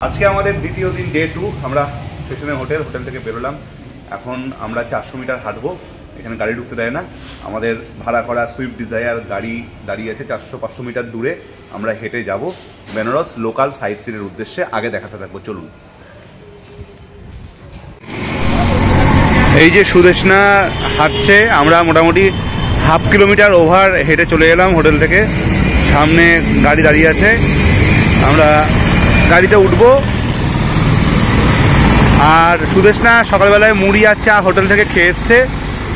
আজকে আমাদের দ্বিতীয় দিন ডে 2। আমরা পেছনে হোটেল থেকে বেরোলাম। এখন আমরা 400 মিটার হাঁটবো। এখানে গাড়ি ঢুকতে দেয় না। আমাদের ভাড়া করা সুইফট ডিজায়ার গাড়ি দাঁড়িয়ে আছে 400-500 মিটার দূরে। আমরা হেঁটে যাব বেনারস লোকাল সাইট সিনের উদ্দেশ্যে। আগে দেখাতে থাকবো, চলুন। এই যে সুদেশনা হাঁটছে, আমরা মোটামুটি হাফ কিলোমিটার ওভার হেঁটে চলে এলাম হোটেল থেকে। সামনে গাড়ি দাঁড়িয়ে আছে, আমরা গাড়িতে উঠবো। আর সুদেশনা সকালবেলায় মুড়ি আর চা হোটেল থেকে খেয়ে এসছে,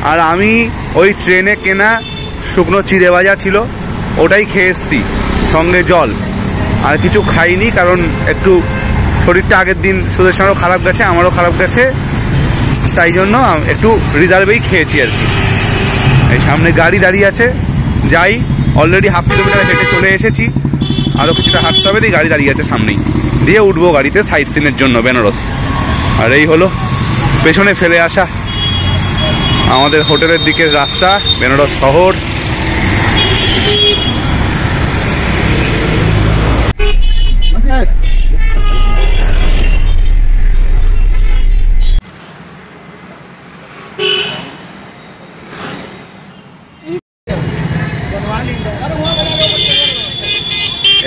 আর আমি ওই ট্রেনে কেনা শুকনো চিড়ে ভাজা ছিল ওটাই খেয়ে এসছি, সঙ্গে জল। আর কিছু খাইনি, কারণ একটু শরীরটা আগের দিন সুদেশনারও খারাপ গেছে, আমারও খারাপ গেছে, তাই জন্য একটু রিজার্ভেই খেয়েছি আর কি। এই সামনে গাড়ি দাঁড়িয়ে আছে, যাই। অলরেডি হাফ কিলোমিটার হেঁটে চলে এসেছি, আরও কিছুটা হাঁটতে হবে। দিয়ে গাড়ি দাঁড়িয়ে আছে সামনেই, দিয়ে উঠবো গাড়িতে সাইট সিনের জন্য বেনারস। আর এই হলো পেছনে ফেলে আসা আমাদের হোটেলের দিকের রাস্তা, বেনারস শহর।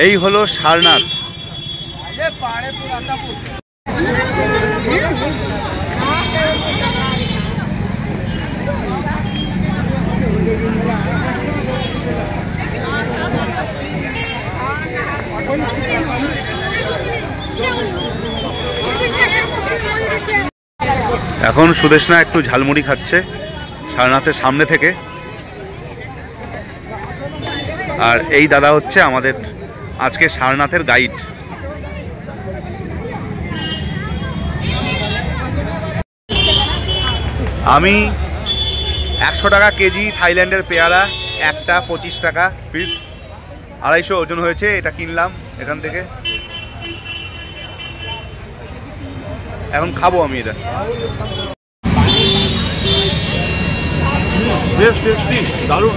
এই হলো সারনাথ। এখন সুদেশনা একটু ঝালমুড়ি খাচ্ছে সারনাথের সামনে থেকে। আর এই দাদা হচ্ছে আমাদের আজকে সারনাথের গাইড। আমি 100 টাকা কেজি থাইল্যান্ডের পেয়ারা, একটা 25 টাকা পিস, 250 ওজন হয়েছে। এটা কিনলাম এখান থেকে, এখন খাবো আমি এটা। বেশ টেস্টি, দারুণ।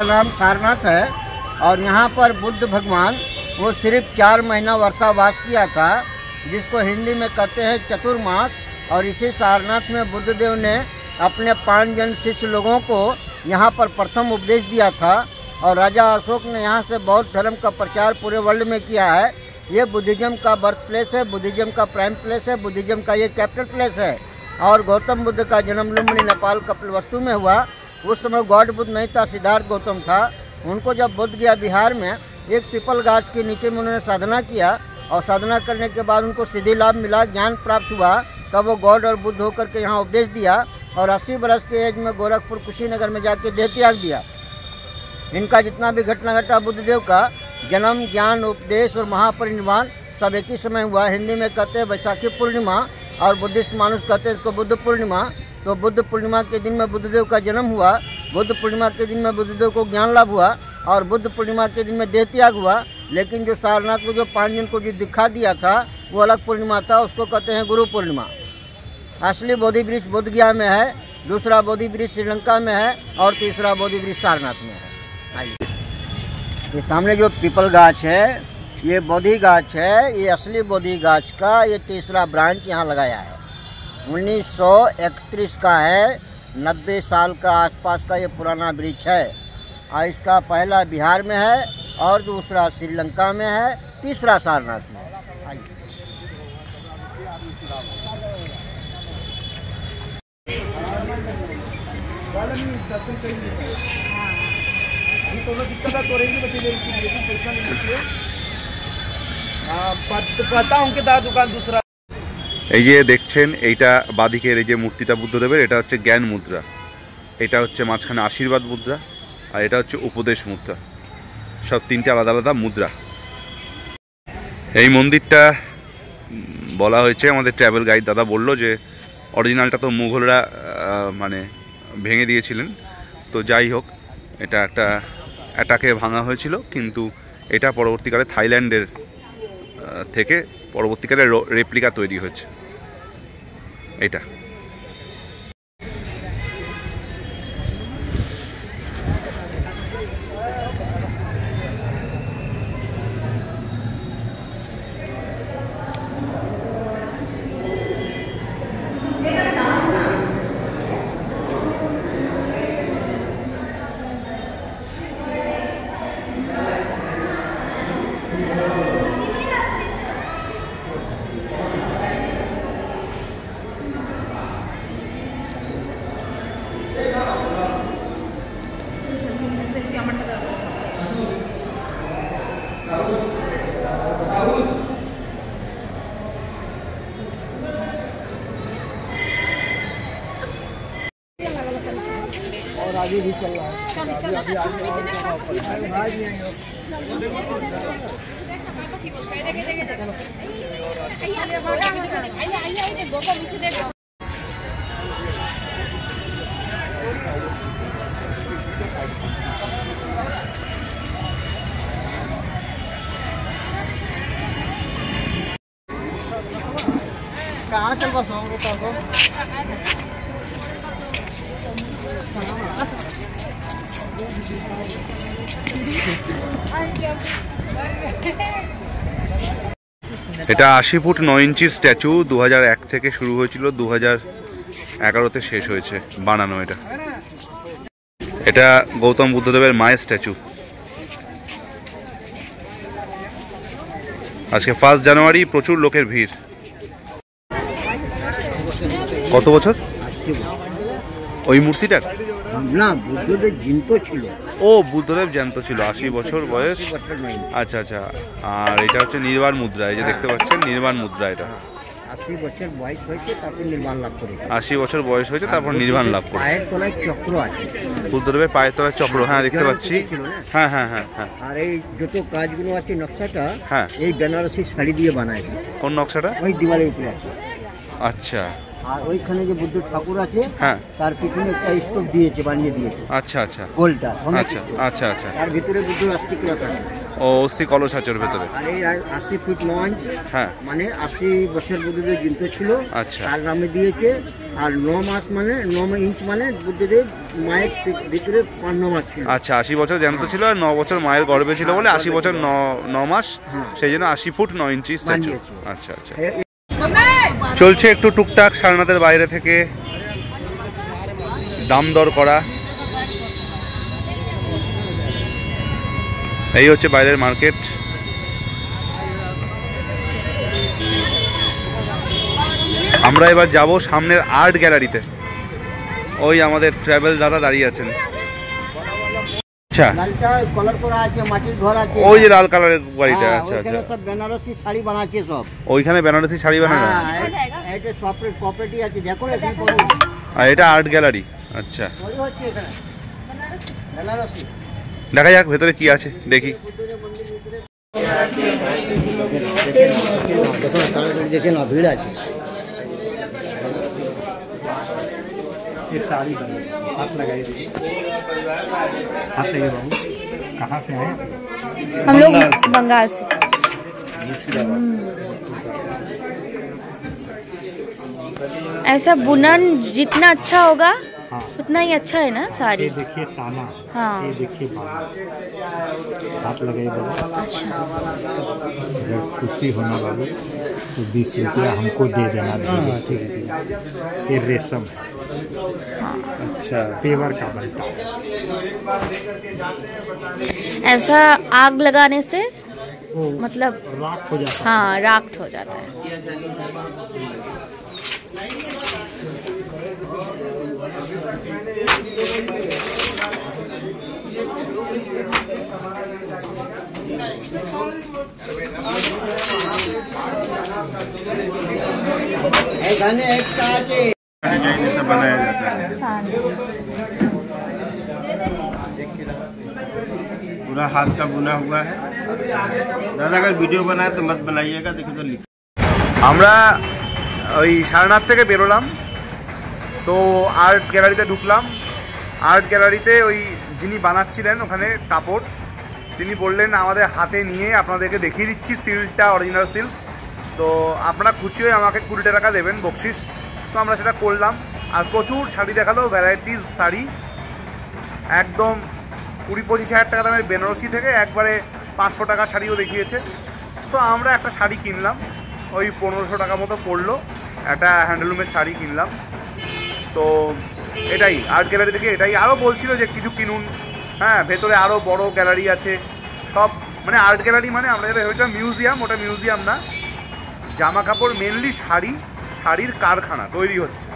नाम सारनाथ है, और यहाँ पर बुद्ध भगवान वो सिर्फ 4 महीना वर्षावास किया था, जिसको हिंदी में कहते हैं चतुर्मास। और इसी सारनाथ में बुद्धदेव ने अपने 5 जन शिष्य लोगों को यहाँ पर प्रथम उपदेश दिया था। और राजा अशोक ने यहाँ से बौद्ध धर्म का प्रचार पूरे वर्ल्ड में किया है। ये बुद्धिज़्म का बर्थ प्लेस है, बुद्धिज़्म का प्राइम प्लेस है, बुद्धिज़्म का ये कैपिटल प्लेस है। और गौतम बुद्ध का जन्म लुम्बिनी नेपाल कपिलवस्तु में हुआ। उस समय गॉड बुद्ध नहीं था, सिद्धार्थ गौतम था। उनको जब बुद्ध गया बिहार में, एक पीपल गाछ के नीचे में उन्होंने साधना किया, और साधना करने के बाद उनको सिद्धि लाभ मिला, ज्ञान प्राप्त हुआ। तब वो गॉड और बुद्ध होकर के यहाँ उपदेश दिया, और 80 बरस के एज में गोरखपुर कुशीनगर में जाके देह त्याग दिया। इनका जितना भी घटना घटा बुद्धदेव का, जन्म, ज्ञान, उपदेश और महापरिनिर्वाण सब एक ही समय हुआ। हिंदी में कहते हैं बैसाखी पूर्णिमा, और बुद्धिस्ट मानुष कहते हैं इसको बुद्ध पूर्णिमा। तो बुद्ध पूर्णिमा के दिन में बुद्धदेव का जन्म हुआ, बुद्ध पूर्णिमा के दिन में बुद्धदेव को ज्ञान लाभ हुआ, और बुद्ध पूर्णिमा के दिन में देह त्याग हुआ। लेकिन जो सारनाथ में जो 5 जन को जो दिखा दिया था, वो अलग पूर्णिमा था, उसको कहते हैं गुरु पूर्णिमा। असली बोधि वृक्ष बोध गया में है, दूसरा बोधि वृक्ष श्रीलंका में है, और तीसरा बोधि वृक्ष सारनाथ में है। आइए, ये सामने जो पीपल गाछ है, ये बोधि गाछ है। ये असली बोधि गाछ का ये तीसरा ब्रांच यहाँ लगाया है। 1931 का है, 90 साल का आसपास का ये पुराना वृक्ष है। और इसका पहला बिहार में है, और दूसरा श्रीलंका में है, तीसरा सारनाथ में है। पता उनके दुकान दूसरा। এই যে দেখছেন, এইটা বাদিকের এই যে মূর্তিটা বুদ্ধদেবের, এটা হচ্ছে জ্ঞান মুদ্রা, এটা হচ্ছে মাঝখানে আশীর্বাদ মুদ্রা, আর এটা হচ্ছে উপদেশ মুদ্রা। সব তিনটে আলাদা আলাদা মুদ্রা। এই মন্দিরটা বলা হয়েছে। আমাদের ট্রাভেল গাইড দাদা বলল যে অরিজিনালটা তো মুঘলরা মানে ভেঙে দিয়েছিলেন। তো যাই হোক, এটা একটা অ্যাটাকে ভাঙা হয়েছিল, কিন্তু এটা পরবর্তীকালে থাইল্যান্ডের থেকে পরবর্তীকালে রেপ্লিকা তৈরি হয়েছে এটা। और आगे भी चल रहा है। कहाँ चल बस हम लोग এটা 80 ফুট 9 ইঞ্চি স্ট্যাচু। 2001 থেকে শুরু হয়েছিল, 2011তে শেষ হয়েছে বানানো। এটা গৌতম বুদ্ধদেবের মায়ের স্ট্যাচু। আজকে 1 জানুয়ারি, প্রচুর লোকের ভিড়। কত বছর ওই মূর্তিটার? না, বুদ্ধদেব জ্যান্ত ছিল। ও, বুদ্ধদেব জ্যান্ত ছিল, 80 বছর বয়স। আচ্ছা আচ্ছা। আর এটা হচ্ছে নির্বাণ মুদ্রা, এই যে দেখতে পাচ্ছেন নির্বাণ মুদ্রা। এটা 80 বছর বয়স হয়েছে, তারপর নির্বাণ লাভ করে। 80 বছর বয়স হয়েছে, তারপর নির্বাণ লাভ করে। পায়ের তলায় চক্র আছে, বুদ্ধদেবের পায়ের তলায় চক্র, হ্যাঁ দেখতে পাচ্ছি। হ্যাঁ হ্যাঁ হ্যাঁ হ্যাঁ। আর এই যত কাজগুলো আছে নকশাটা, হ্যাঁ, এই বেনারসি শাড়ি দিয়ে বানায়। কোন নকশাটা? ওই দিওয়ালের উপরে আছে। আচ্ছা। আর ওইখানে যে বুদ্ধ ঠাকুর আছে, হ্যাঁ, তার পিছনে একটা স্তূপ দিয়েছে, বানিয়ে দিয়েছে। আচ্ছা আচ্ছা। গোলটা। আচ্ছা আচ্ছা আচ্ছা। তার ভিতরে বুদ্ধ অস্থি রাখা আছে। ও, অস্থি কলস আছে ওর ভেতরে। আর এই 80 ফুট 9 ইঞ্চ, হ্যাঁ, মানে 80 বছর বুদ্ধদেব জ্যান্ত ছিল। আচ্ছা। তার নামে দিয়েছে। আর 9 মাস মানে 9 ইঞ্চ মানে বুদ্ধদেব মায়ের ভিতরে 9 মাস ছিল। আচ্ছা, 80 বছর জ্যান্ত ছিল আর 9 বছর মায়ের গর্ভে ছিল বলে 80 বছর 9 মাস, সেই জন্য 80 ফুট 9 ইঞ্চি স্ট্যাচু। আচ্ছা আচ্ছা। চলছে একটু টুকটাক সারনাথের বাইরে থেকে দাম দর করা। এই হচ্ছে বাইরের মার্কেট। আমরা এবার যাব সামনের আর্ট গ্যালারিতে। ওই আমাদের ট্রাভেল দাদা দাঁড়িয়ে আছেন। আচ্ছা, কলার করা আছে, মাটির ঘর আছে। ওই যে লাল কালারের বাড়িটা। আচ্ছা আচ্ছা। সব বেনারসি শাড়ি বানাচ্ছে সব। ওইখানে বেনারসি শাড়ি বানানো। এটা সফট প্রপার্টি আছে, দেখো। আর এটা আর্ট গ্যালারি। আচ্ছা, ওই হচ্ছে এখানে বেনারসি। দেখা যাক ভেতরে কি আছে, দেখি। দেখে না, ভিড় আছে। साड़ी हाथ लगाई, हाथ लगे बाबू। कहाँ से आए? हम लोग बंगाल से। ऐसा बुनन जितना अच्छा होगा, हाँ, उतना ही अच्छा है ना साड़ी। ये देखिए ताना, हाँ, ये देखिए बाल, हाथ लगाए बाबू। अच्छा, अगर खुशी होना बाबू तो 20 रुपया हमको दे देना। ठीक है, ये रेशम है। हाँ, अच्छा, पेवर का बनता है। ऐसा आग लगाने से मतलब राख हो जाता है। हाँ, राख हो जाता है। बनाया जाता है, पूरा हाथ का बुना हुआ है। दादा अगर वीडियो बनाए तो मत बनाइएगा, देखो तो लिख। আমরা ওই সারনাথ থেকে বেরোলাম, তো আর্ট গ্যালারিতে ঢুকলাম। আর্ট গ্যালারিতে ওই যিনি বানাচ্ছিলেন ওখানে কাপড়, তিনি বললেন আমাদের হাতে নিয়ে আপনাদেরকে দেখিয়ে দিচ্ছি সিল্কটা অরিজিনাল সিল্ক, তো আপনারা খুশি হয়ে আমাকে 20 টাকা দেবেন বকশিস। তো আমরা সেটা করলাম। আর প্রচুর শাড়ি দেখালো, ভ্যারাইটিস শাড়ি, একদম 20-25 হাজার টাকা দামের বেনারসি থেকে একবারে 500 টাকা শাড়িও দেখিয়েছে। তো আমরা একটা শাড়ি কিনলাম, ওই 1500 টাকা মতো পড়লো, একটা হ্যান্ডলুমের শাড়ি কিনলাম। তো এটাই আর্ট গ্যালারি থেকে এটাই। আরও বলছিল যে কিছু কিনুন, হ্যাঁ ভেতরে আরও বড় গ্যালারি আছে সব, মানে আর্ট গ্যালারি মানে আমরা যেটা ভেবেছিলাম মিউজিয়াম, ওটা মিউজিয়াম না, জামা কাপড় মেনলি শাড়ির কারখানা তৈরি হচ্ছে।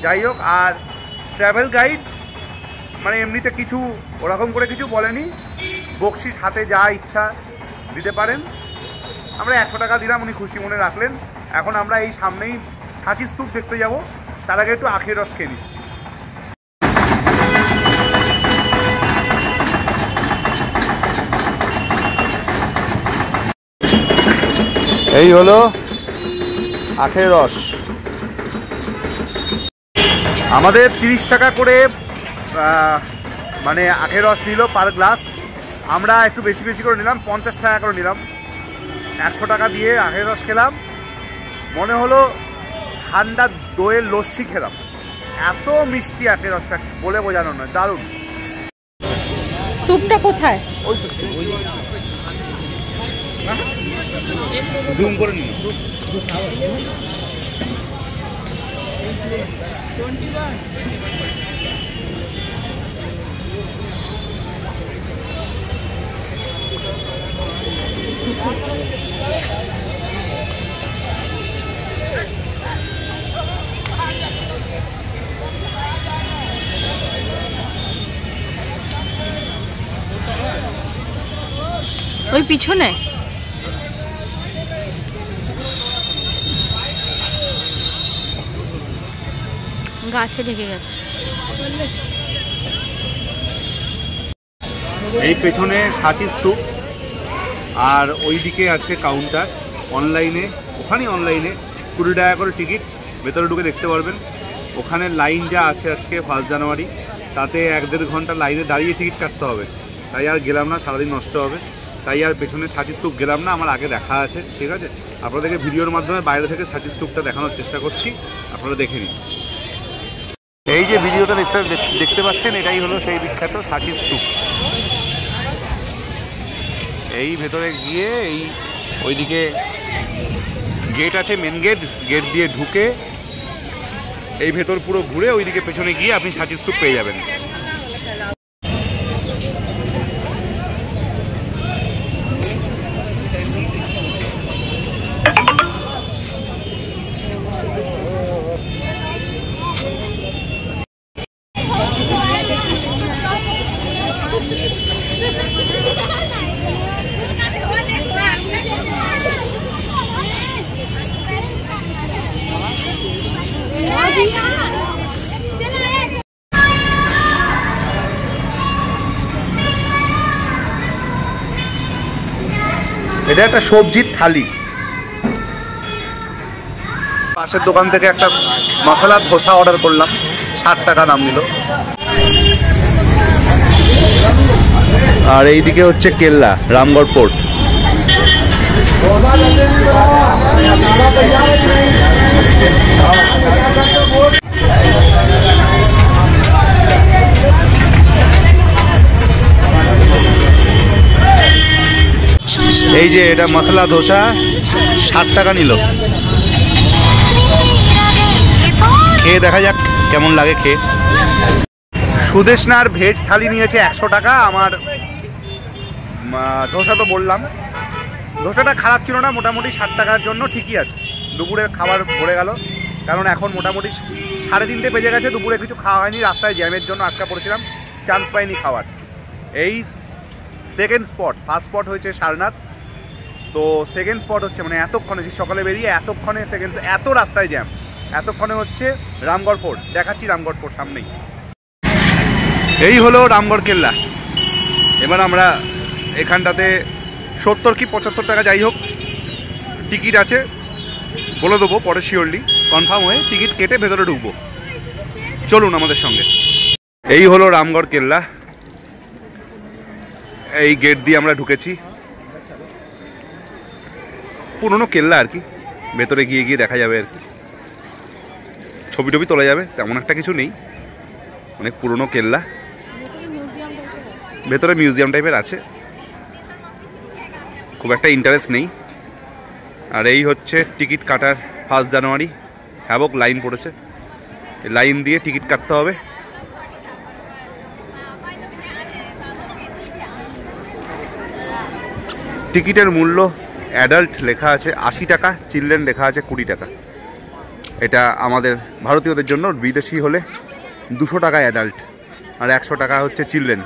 যাই হোক, আর ট্রাভেল গাইড মানে এমনিতে কিছু ওরকম করে কিছু বলেনি, বকশিস হাতে যা ইচ্ছা দিতে পারেন। আমরা 100 টাকা দিলাম, উনি খুশি মনে রাখলেন। এখন আমরা এই সামনেই সাঁচি স্তূপ দেখতে যাব, তার আগে একটু আখের রস খেয়ে নিচ্ছি। এই হলো আখের রস। আমাদের 30 টাকা করে মানে আখের রস নিল পার গ্লাস। আমরা একটু বেশি বেশি করে নিলাম, 50 টাকা করে নিলাম। 100 টাকা দিয়ে আখের রস খেলাম, মনে হলো ঠান্ডা দইয়ের লস্যি খেলাম। এত মিষ্টি আখের রসটা বলে বোঝানো নয়, দারুণ। স্যুপটা কোথায়? ওই তো জুম করে নিন। ওই পিছনে গাছে ঢেকে গেছে। এই পেছনে সাঁচি স্তূপ, আর ওই দিকে আছে কাউন্টার। অনলাইনে, ওখানেই অনলাইনে 20 টাকা করে টিকিট, ভেতরে ঢুকে দেখতে পারবেন। ওখানে লাইন যা আছে আজকে 1 জানুয়ারি, তাতে 1-1.5 ঘন্টা লাইনে দাঁড়িয়ে টিকিট কাটতে হবে। তাই আর গেলাম না, সারাদিন নষ্ট হবে। তাই আর পেছনে সাঁচি স্তূপ গেলাম না, আমার আগে দেখা আছে, ঠিক আছে। আপনাদেরকে ভিডিওর মাধ্যমে বাইরে থেকে সাঁচি স্তূপটা দেখানোর চেষ্টা করছি, আপনারা দেখে নিন। এই যে ভিডিওটা দেখতে পাচ্ছেন, এটাই হলো সেই বিখ্যাত সাঁচি স্তূপ। এই ভেতরে গিয়ে এই ওইদিকে গেট আছে, মেন গেট দিয়ে ঢুকে এই ভেতর পুরো ঘুরে ওইদিকে পেছনে গিয়ে আপনি সাঁচি স্তূপ পেয়ে যাবেন। এটা একটা সবজির থালি। পাশের দোকান থেকে একটা মশলা ধোসা অর্ডার করলাম, 60 টাকা দাম নিল। আর এইদিকে হচ্ছে কেল্লা, রামগড় ফোর্ট। এই যে এটা মশলা ধোসা, 60 টাকা নিল। খেয়ে দেখা যাক কেমন লাগে খেয়ে। সুদেশনার ভেজ থালি নিয়েছে 100 টাকা। আমার ধোসা তো বললাম, ধোসাটা খারাপ ছিল না, মোটামুটি 60 টাকার জন্য ঠিকই আছে। দুপুরের খাবার ভরে গেল, কারণ এখন মোটামুটি 3:30 বেজে গেছে। দুপুরে কিছু খাওয়া হয়নি, রাস্তায় জ্যামের জন্য আটকা পড়েছিলাম, চান্স পাইনি খাওয়ার। এই সেকেন্ড স্পট, ফার্স্ট স্পট হয়েছে সারনাথ, তো সেকেন্ড স্পট হচ্ছে মানে এতক্ষণে, সকালে বেরিয়ে এতক্ষণে সেকেন্ড, এত রাস্তায় জ্যাম, এতক্ষণে হচ্ছে রামগড় ফোর্ট। দেখাচ্ছি রামগড় ফোর্ট সামনেই। এই হলো রামগড় কেল্লা। এবার আমরা এখানটাতে 70 কি 75 টাকা যাই হোক টিকিট আছে, বলে দেবো পরে শিওরলি কনফার্ম হয়ে টিকিট কেটে ভেতরে ঢুকবো। চলুন আমাদের সঙ্গে। এই হলো রামগড় কেল্লা। এই গেট দিয়ে আমরা ঢুকেছি। পুরনো কেল্লা আর কি, ভেতরে গিয়ে গিয়ে দেখা যাবে আর কি, ছবি টবি তোলা যাবে, তেমন একটা কিছু নেই, অনেক পুরনো কেল্লা। ভেতরে মিউজিয়াম টাইপের আছে, খুব একটা ইন্টারেস্ট নেই। আর এই হচ্ছে টিকিট কাটার 1 জানুয়ারি হ্যাবক লাইন পড়েছে, লাইন দিয়ে টিকিট কাটতে হবে। টিকিটের মূল্য অ্যাডাল্ট লেখা আছে 80 টাকা, চিলড্রেন লেখা আছে 20 টাকা। এটা আমাদের ভারতীয়দের জন্য, বিদেশি হলে 200 টাকা অ্যাডাল্ট আর 100 টাকা হচ্ছে চিলড্রেন।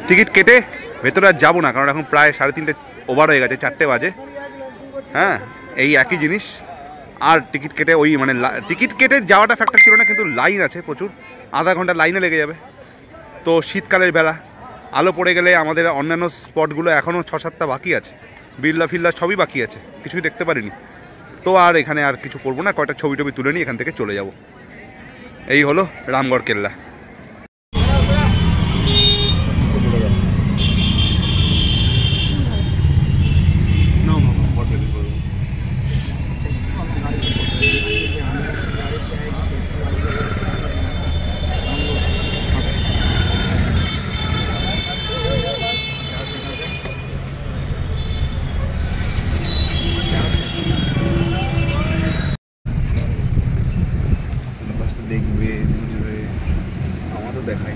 টিকিট কেটে ভেতরে আর যাবো না, কারণ এখন প্রায় 3:30 ওভার হয়ে গেছে, 4টে বাজে। হ্যাঁ, এই একই জিনিস। আর টিকিট কেটে ওই মানে টিকিট কেটে যাওয়াটা ফ্যাক্টর ছিল না, কিন্তু লাইন আছে প্রচুর, আধা ঘন্টা লাইনে লেগে যাবে। তো শীতকালের বেলা আলো পড়ে গেলে আমাদের অন্যান্য স্পটগুলো এখনও 6-7টা বাকি আছে, বিড়লা ফিল্লা সবই বাকি আছে, কিছুই দেখতে পারিনি। তো আর এখানে আর কিছু করবো না, কয়টা ছবি টবি তুলে নিয়ে এখান থেকে চলে যাব। এই হলো রামগড় কেল্লা। দেখবে বুঝবে, আমারও দেখাই।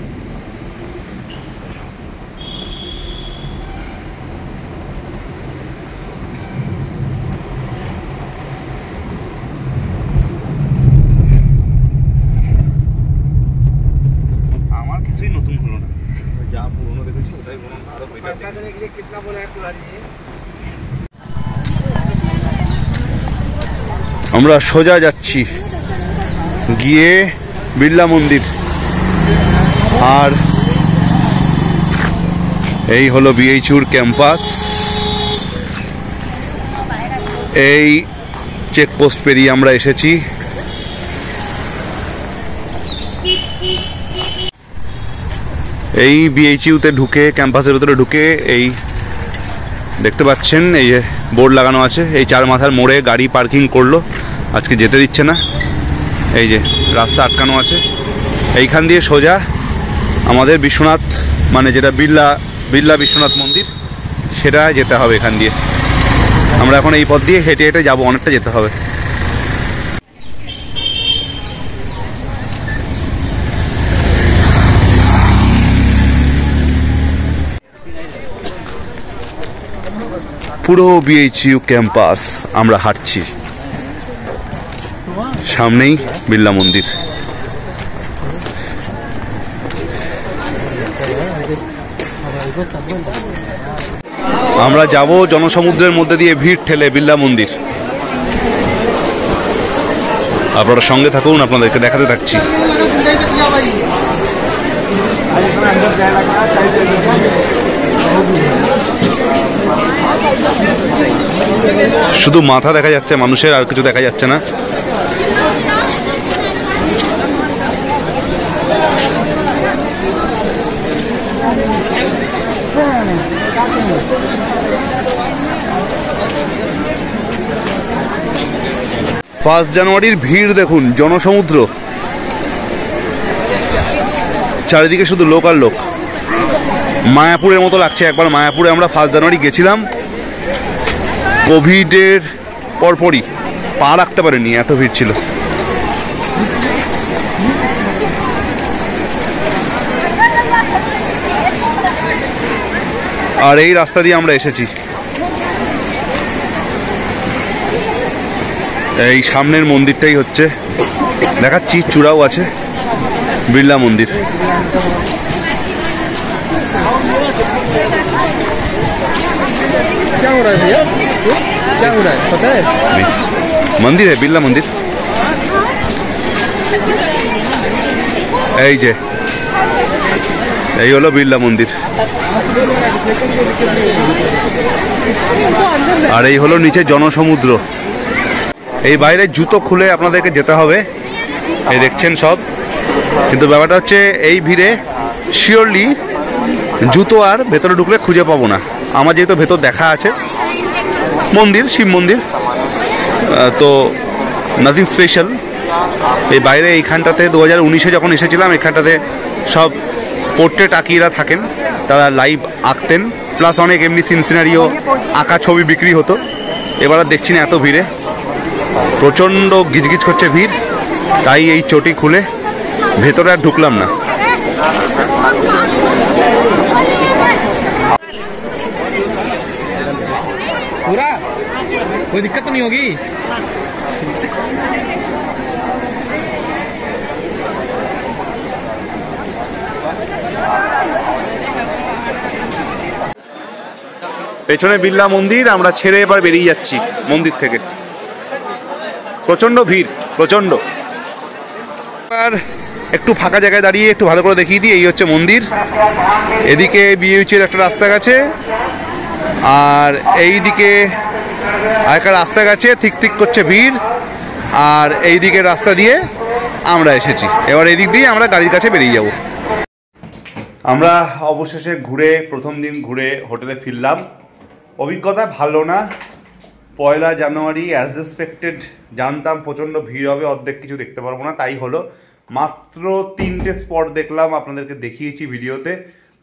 আমার কিছুই নতুন হলো না, যা পুরনো দেখেছি ওটাই বলুন, আরো বেটার। আমরা সোজা যাচ্ছি গিয়ে বিড়লা মন্দির। আর এই হলো বিএইচইউর ক্যাম্পাস। এই চেকপোস্ট পেরিয়ে আমরা এসেছি। এই বিএইচইউতে ঢুকে, ক্যাম্পাসের ভিতরে ঢুকে, এই দেখতে পাচ্ছেন এই যে বোর্ড লাগানো আছে, এই 4 মাথার মোড়ে গাড়ি পার্কিং করলো, আজকে যেতে দিচ্ছে না। এই যে রাস্তা আটকানো আছে, এইখান দিয়ে সোজা আমাদের বিশ্বনাথ, মানে যেটা বিড়লা বিশ্বনাথ মন্দির, সেটা যেতে হবে এখান দিয়ে। আমরা এখন এই পথ দিয়ে হেঁটে হেঁটে যাবো, অনেকটা যেতে হবে। পুরো বিএইচইউ ক্যাম্পাস আমরা হাঁটছি, সামনেই বিড়লা মন্দির। আমরা যাব জনসমুদ্রের মধ্যে দিয়ে, ভিড় ঠেলে বিড়লা মন্দির। আপনারা সঙ্গে থাকুন, আপনাদেরকে দেখাতে থাকছি। শুধু মাথা দেখা যাচ্ছে মানুষের, আর কিছু দেখা যাচ্ছে না। ফার্স্ট জানুয়ারির ভিড় দেখুন, জনসমুদ্র, চারিদিকে শুধু লোক আর লোক। মায়াপুরের মতো লাগছে। একবার মায়াপুরে আমরা 1 জানুয়ারি গেছিলাম, কোভিডের পরপরই, পা রাখতে পারিনি, এত ভিড় ছিল। আর এই রাস্তা দিয়ে আমরা এসেছি। এই সামনের মন্দিরটাই হচ্ছে, দেখাচ্ছি, চূড়াও আছে, বিড়লা মন্দির। মন্দির বিড়লা মন্দির। এই যে এই হলো বিড়লা মন্দির, আর এই হলো নিচে জনসমুদ্র। এই বাইরে জুতো খুলে আপনাদেরকে যেতে হবে, এই দেখছেন সব। কিন্তু ব্যাপারটা হচ্ছে এই ভিড়ে শিওরলি জুতো আর ভেতরে ঢুকলে খুঁজে পাবো না। আমার যেহেতু ভেতর দেখা আছে মন্দির, শিব মন্দির, তো নাথিং স্পেশাল। এই বাইরে এইখানটাতে 2019-এ যখন এসেছিলাম, এখানটাতে সব পোর্ট্রেট আঁকিয়েরা থাকেন, তারা লাইভ আঁকতেন, প্লাস অনেক এমনি সিনসিনারিও আঁকা ছবি বিক্রি হতো। এবার আর দেখছি না এত ভিড়ে, প্রচণ্ড গিজগিজ করছে ভিড়, তাই এই চটি খুলে ভেতরে আর ঢুকলাম না। पूरा कोई दिक्कत तो नहीं होगी। পেছনে বিড়লা মন্দির, আমরা ছেড়ে এবার বেরিয়ে যাচ্ছি মন্দির থেকে। প্রচন্ড ভিড়, প্রচন্ড। এবার একটু ফাঁকা জায়গায় দাঁড়িয়ে একটু ভালো করে দেখিয়ে দিই। এই হচ্ছে মন্দির, এদিকে বিএইচের একটা রাস্তা গেছে, আর এই দিকে আরেকটা রাস্তা গেছে, ঠিক ঠিক করছে ভিড়। আর এই দিকের রাস্তা দিয়ে আমরা এসেছি, এবার এই দিক দিয়ে আমরা গাড়ির কাছে বেরিয়ে যাব। আমরা অবশেষে ঘুরে, প্রথম দিন ঘুরে হোটেলে ফিরলাম। অভিজ্ঞতা ভালো না। 1 জানুয়ারি অ্যাজ এক্সপেক্টেড জানতাম প্রচণ্ড ভিড় হবে, অর্ধেক কিছু দেখতে পারবো না, তাই হলো। মাত্র 3টে স্পট দেখলাম, আপনাদেরকে দেখিয়েছি ভিডিওতে।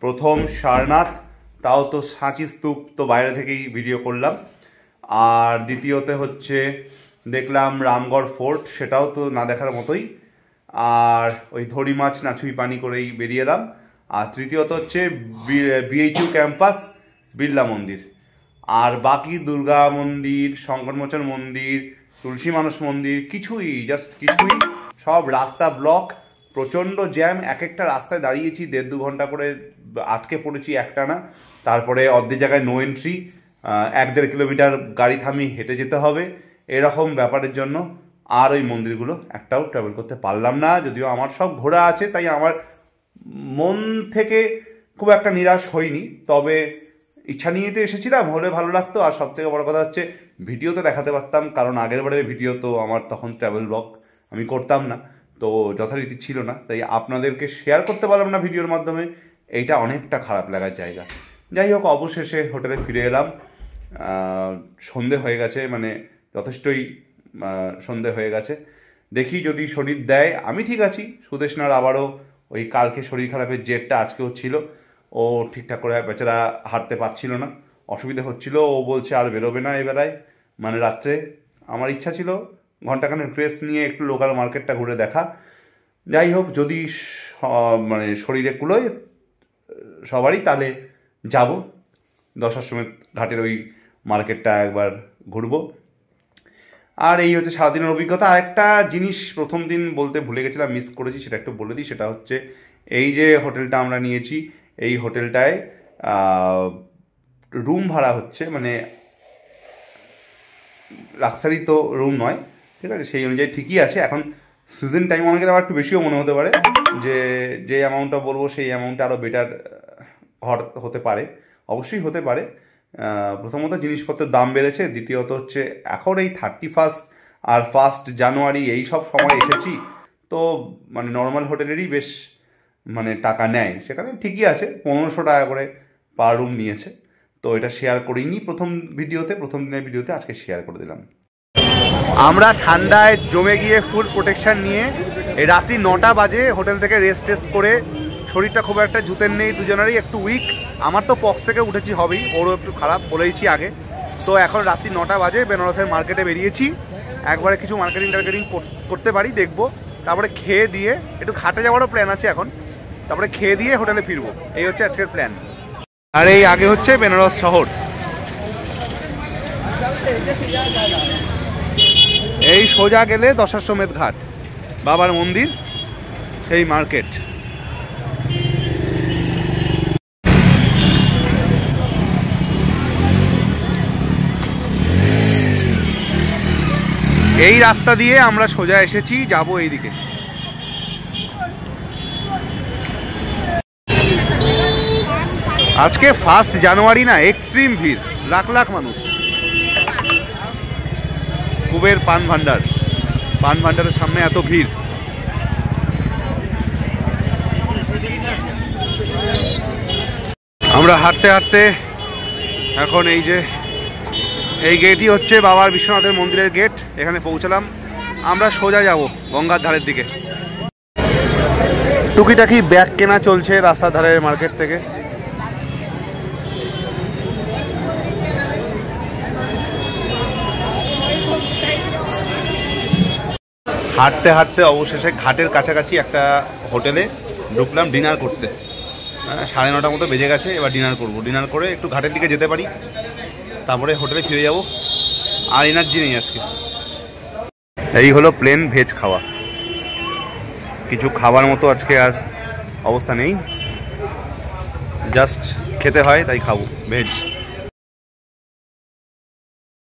প্রথম সারনাথ, তাও তো সাঁচি স্তূপ তো বাইরে থেকেই ভিডিও করলাম। আর দ্বিতীয়তে হচ্ছে দেখলাম রামগড় ফোর্ট, সেটাও তো না দেখার মতোই। আর ওই ধরি মাছ নাছুই পানি করেই বেরিয়ে এলাম। আর তৃতীয়ত হচ্ছে বিএইচইউ ক্যাম্পাস, বিড়লা মন্দির। আর বাকি দুর্গা মন্দির, শঙ্করমোচন মন্দির, তুলসী মানস মন্দির কিছুই, জাস্ট কিছুই, সব রাস্তা ব্লক, প্রচণ্ড জ্যাম। এক একটা রাস্তায় দাঁড়িয়েছি 1.5-2 ঘন্টা করে, আটকে পড়েছি একটানা। তারপরে অর্ধেক জায়গায় নো এন্ট্রি, 1-1.5 কিলোমিটার গাড়ি থামিয়ে হেঁটে যেতে হবে। এরকম ব্যাপারের জন্য আর ওই মন্দিরগুলো একটাও ট্রাভেল করতে পারলাম না। যদিও আমার সব ঘোরা আছে, তাই আমার মন থেকে খুব একটা নিরাশ হইনি, তবে ইচ্ছা নিয়ে তো এসেছিলাম, হলে ভালো লাগতো। আর সব থেকে বড় কথা হচ্ছে ভিডিও তো দেখাতে পারতাম, কারণ আগের বারের ভিডিও তো আমার তখন ট্রাভেল ব্লগ আমি করতাম না, তো যথারীতি ছিল না, তাই আপনাদেরকে শেয়ার করতে পারলাম না ভিডিওর মাধ্যমে। এইটা অনেকটা খারাপ লাগার জায়গা। যাই হোক, অবশেষে হোটেলে ফিরে এলাম। সন্ধে হয়ে গেছে, মানে যথেষ্টই সন্ধে হয়ে গেছে। দেখি যদি শরীর দেয়, আমি ঠিক আছি। সুদেশনার আবারও ওই কালকে শরীর খারাপের জেরটা আজকেও ছিল, ও ঠিকঠাক করে বেচারা হাঁটতে পারছিল না, অসুবিধা হচ্ছিল। ও বলছে আর বেরোবে না এবেলায়, মানে রাত্রে। আমার ইচ্ছা ছিল ঘন্টাখানেক রেস্ট নিয়ে একটু লোকাল মার্কেটটা ঘুরে দেখা। যাই হোক, যদি মানে শরীরে কুলোয় সবারই, তাহলে যাব দশাশ্বমেধ ঘাটের ওই মার্কেটটা একবার ঘুরবো। আর এই হচ্ছে সারাদিনের অভিজ্ঞতা। আর একটা জিনিস প্রথম দিন বলতে ভুলে গেছিলাম, মিস করেছি, সেটা একটু বলে দিই। সেটা হচ্ছে এই যে হোটেলটা আমরা নিয়েছি, এই হোটেলটায় রুম ভাড়া হচ্ছে, মানে লাক্সারি তো রুম নয়, ঠিক আছে, সেই অনুযায়ী ঠিকই আছে। এখন সিজন টাইম অনেকের আবার একটু বেশিও মনে হতে পারে, যে অ্যামাউন্টটা বলবো সেই অ্যামাউন্টটা আরও বেটার হতে পারে, অবশ্যই হতে পারে। প্রথমত জিনিসপত্রের দাম বেড়েছে, দ্বিতীয়ত হচ্ছে এখন এই 31 আর 1 জানুয়ারি এই সব সময় এসেছি, তো মানে নর্মাল হোটেলেরই বেশ মানে টাকা নেয়, সেখানে ঠিকই আছে। 1500 টাকা করে পার রুম নিয়েছে। তো এটা শেয়ার করিনি প্রথম দিনের ভিডিওতে, আজকে শেয়ার করে দিলাম। আমরা ঠান্ডায় জমে গিয়ে ফুল প্রোটেকশন নিয়ে এই রাত্রি 9টা বাজে হোটেল থেকে রেস্ট করে, শরীরটা খুব একটা জুতের নেই, দুজনেরই একটু উইক। আমার তো পক্স থেকে উঠেছি হবেই, ওরও একটু খারাপ, বলেইছি আগে। তো এখন রাত্রি 9টা বাজে, বেনারসের মার্কেটে বেরিয়েছি, একবারে কিছু মার্কেটিং করতে পারি দেখবো। তারপরে খেয়ে দিয়ে একটু ঘাটে যাওয়ারও প্ল্যান আছে এখন, তারপরে খেয়ে দিয়ে হোটেলে ফিরবো। এই হচ্ছে আজকের প্ল্যান। আর এই আগে হচ্ছে বেনারস শহর, এই সোজা গেলে দশাশ্বমেধ ঘাট, বাবার মন্দির, সেই মার্কেট। এই রাস্তা দিয়ে আমরা সোজা এসেছি, যাব এইদিকে। আজকে 1 জানুয়ারি না, এক্সট্রিম ভিড়, লাখ লাখ মানুষ। কুবের পান ভান্ডারের সামনে এত ভিড়। আমরা হাঁটতে হাঁটতে এখন এই যে এই গেটই হচ্ছে বাবার বিশ্বনাথের মন্দিরের গেট, এখানে পৌঁছালাম। আমরা সোজা যাব গঙ্গার ধারের দিকে। টুকিটাকি ব্যাগ কেনা চলছে রাস্তার ধারের মার্কেট থেকে। হাঁটতে হাঁটতে অবশেষে ঘাটের কাছাকাছি একটা হোটেলে ঢুকলাম ডিনার করতে। 9:30 মতো বেজে গেছে, এবার ডিনার করব। ডিনার করে একটু ঘাটের দিকে যেতে পারি, তারপরে হোটেলে ফিরে যাব। আর এনার্জি নেই আজকে। এই হলো প্লেন ভেজ খাওয়া, কিছু খাবার মতো আজকে আর অবস্থা নেই, জাস্ট খেতে হয় তাই খাবো ভেজ।